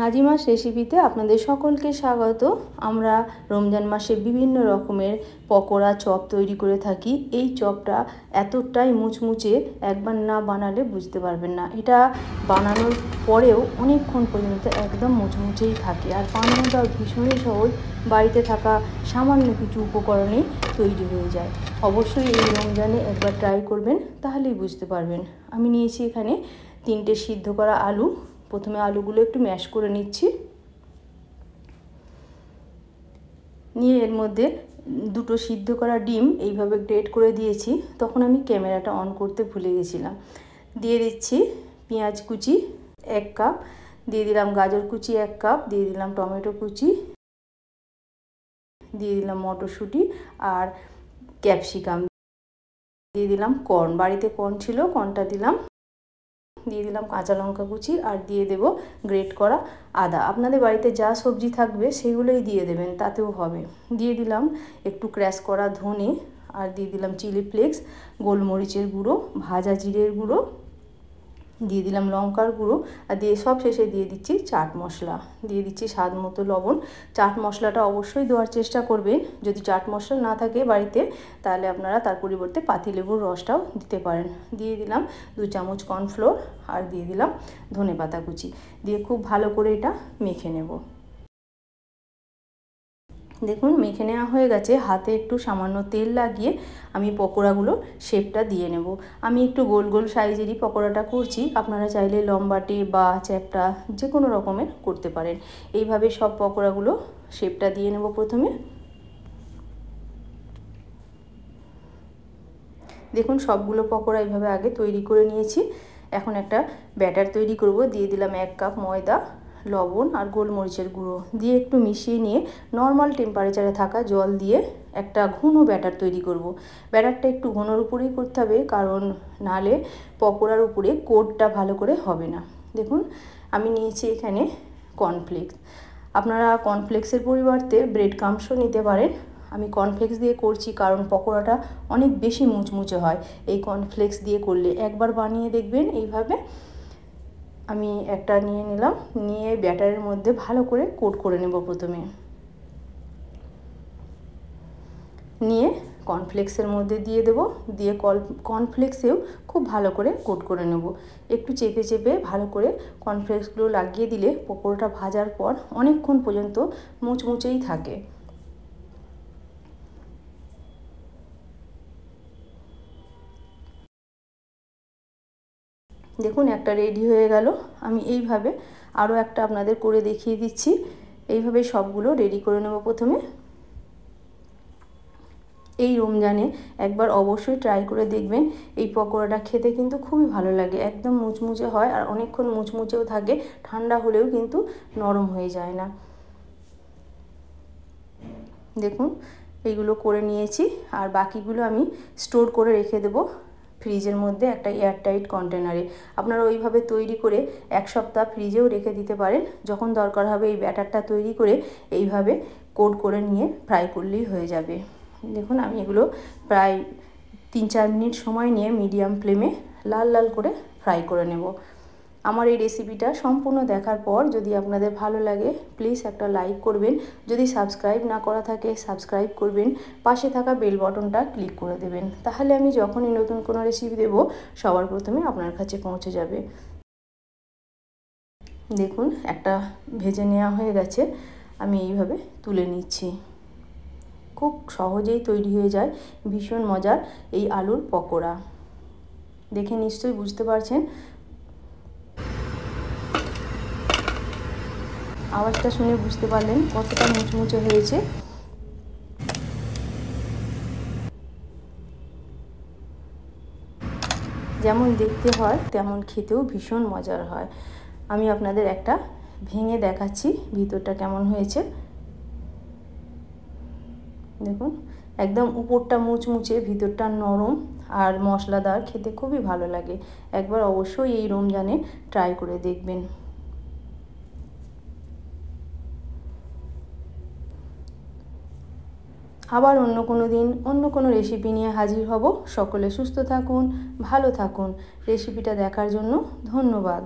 নাজিমাস রেসিপিতে আপনাদের সকলকে স্বাগত। আমরা রমজান মাসে বিভিন্ন রকমের পকোড়া চপ তৈরি করে থাকি। এই চপটা এতটাই মুচমুচে, একবার না বানালে বুঝতে পারবেন না। এটা বানানোর পরেও অনেকক্ষণ পর্যন্ত একদম মুচমুচেই থাকে, আর বানানোটাও ভীষণই সহজ। বাড়িতে থাকা সামান্য কিছু উপকরণেই তৈরি হয়ে যায়। অবশ্যই এই রমজানে একবার ট্রাই করবেন, তাহলেই বুঝতে পারবেন। আমি নিয়েছি এখানে 3টে সিদ্ধ করা আলু। প্রথমে আলুগুলো একটু ম্যাশ করে নিচ্ছি, নিয়ে এর মধ্যে 2টো সিদ্ধ করা ডিম এইভাবে গ্রেট করে দিয়েছি। তখন আমি ক্যামেরাটা অন করতে ভুলে গেছিলাম। দিয়ে দিচ্ছি পেঁয়াজ কুচি 1 কাপ, দিয়ে দিলাম গাজর কুচি 1 কাপ, দিয়ে দিলাম টমেটো কুচি, দিয়ে দিলাম মটরশুঁটি আর ক্যাপসিকাম, দিয়ে দিলাম কর্ন, বাড়িতে কর্ন ছিল কর্নটা দিলাম, দিয়ে দিলাম কাঁচা লঙ্কা কুচি, আর দিয়ে দেব গ্রেট করা আদা। আপনাদের বাড়িতে যা সবজি থাকবে সেগুলোই দিয়ে দেবেন, তাতেও হবে। দিয়ে দিলাম একটু ক্র্যাশ করা ধনে, আর দিয়ে দিলাম চিলি ফ্লেক্স, গোলমরিচের গুঁড়ো, ভাজা জিরের গুঁড়ো, দিয়ে দিলাম লঙ্কার গুঁড়ো, আর দিয়ে সব শেষে দিয়ে দিচ্ছি চাট মশলা, দিয়ে দিচ্ছি স্বাদ মতো লবণ। চাট মশলাটা অবশ্যই দেওয়ার চেষ্টা করবেন। যদি চাট মশলা না থাকে বাড়িতে, তাহলে আপনারা তার পরিবর্তে পাতিলেবুর রসটাও দিতে পারেন। দিয়ে দিলাম 2 চামচ কর্নফ্লোর, আর দিয়ে দিলাম ধনেপাতা কুচি, দিয়ে খুব ভালো করে এটা মেখে নেব। দেখুন মেখে নেওয়া হয়ে গেছে। হাতে একটু সামান্য তেল লাগিয়ে আমি পকোড়াগুলো শেপটা দিয়ে নেব। আমি একটু গোল গোল সাইজেরই পকোড়াটা করছি, আপনারা চাইলে লম্বাটে বা চ্যাপ্টা যে কোনো রকমের করতে পারেন। এইভাবে সব পকোড়াগুলো শেপটা দিয়ে নেব। প্রথমে দেখুন সবগুলো পকোড়া এইভাবে আগে তৈরি করে নিয়েছি। এখন একটা ব্যাটার তৈরি করব। দিয়ে দিলাম 1 কাপ ময়দা, লবণ আর গোলমরিচের গুঁড়ো দিয়ে একটু মিশিয়ে নিয়ে নর্মাল টেম্পারেচারে থাকা জল দিয়ে একটা ঘন ব্যাটার তৈরি করব। ব্যাটারটা একটু ঘনর উপরেই করতে হবে, কারণ নাহলে পকোড়ার উপরে কোটটা ভালো করে হবে না। দেখুন আমি নিয়েছি এখানে কর্নফ্লেক্স। আপনারা কর্নফ্লেক্সের পরিবর্তে ব্রেড ক্রাম্বসও নিতে পারেন। আমি কর্নফ্লেক্স দিয়ে করছি কারণ পকোড়াটা অনেক বেশি মুচমুচে হয় এই কর্নফ্লেক্স দিয়ে করলে। একবার বানিয়ে দেখবেন এইভাবে। আমি একটা নিয়ে নিলাম, নিয়ে ব্যাটারের মধ্যে ভালো করে কোট করে নেব। প্রথমে নিয়ে কর্নফ্লেক্সের মধ্যে দিয়ে দেব, দিয়ে কর্নফ্লেক্সেও খুব ভালো করে কোট করে নেব। একটু চেপে চেপে ভালো করে কর্নফ্লেক্সগুলো লাগিয়ে দিলে পকোড়াটা ভাজার পর অনেকক্ষণ পর্যন্ত মুচমুচেই থাকে। দেখুন একটা রেডি হয়ে গেল। আমি এইভাবে আরও একটা আপনাদের করে দেখিয়ে দিচ্ছি। এইভাবে সবগুলো রেডি করে নেব। প্রথমে এই রমজানে একবার অবশ্যই ট্রাই করে দেখবেন। এই পকোড়াটা খেতে কিন্তু খুবই ভালো লাগে, একদম মুচমুচে হয় আর অনেকক্ষণ মুচমুচেও থাকে, ঠান্ডা হলেও কিন্তু নরম হয়ে যায় না। দেখুন এইগুলো করে নিয়েছি, আর বাকিগুলো আমি স্টোর করে রেখে দেবো ফ্রিজের মধ্যে একটা এয়ারটাইট কন্টেনারে। আপনারা ওইভাবে তৈরি করে 1 সপ্তাহ ফ্রিজেও রেখে দিতে পারেন। যখন দরকার হবে এই ব্যাটারটা তৈরি করে এইভাবে কোট করে নিয়ে ফ্রাই করলেই হয়ে যাবে। দেখুন আমি এগুলো প্রায় 3-4 মিনিট সময় নিয়ে মিডিয়াম ফ্লেমে লাল লাল করে ফ্রাই করে নেব। আমার এই রেসিপিটা সম্পূর্ণ দেখার পর যদি আপনাদের ভালো লাগে প্লিজ একটা লাইক করবেন। যদি সাবস্ক্রাইব না করা থাকে সাবস্ক্রাইব করবেন, পাশে থাকা বেল বাটনটা ক্লিক করে দেবেন, তাহলে আমি যখনই নতুন কোনো রেসিপি দেব সবার প্রথমে আপনার কাছে পৌঁছে যাবে। দেখুন একটা ভেজে নেওয়া হয়ে গেছে, আমি এইভাবে তুলে নিচ্ছি। খুব সহজেই তৈরি হয়ে যায় ভীষণ মজার এই আলুর পকোড়া। দেখে নিশ্চয়ই বুঝতে পারছেন, আওয়াজটা শুনে বুঝতে পারলেন কতটা মুচমুচে হয়েছে। যেমন দেখতে হয় তেমন খেতেও ভীষণ মজার হয়। আমি আপনাদের একটা ভেঙে দেখাচ্ছি ভিতরটা কেমন হয়েছে। দেখুন একদম উপরটা মুচমুচে, ভিতরটা নরম আর মশলাদার, খেতে খুবই ভালো লাগে। একবার অবশ্যই এই রমজানে ট্রাই করে দেখবেন। আবার অন্য কোনো দিন অন্য কোনো রেসিপি নিয়ে হাজির হব। সকলে সুস্থ থাকুন, ভালো থাকুন। রেসিপিটা দেখার জন্য ধন্যবাদ।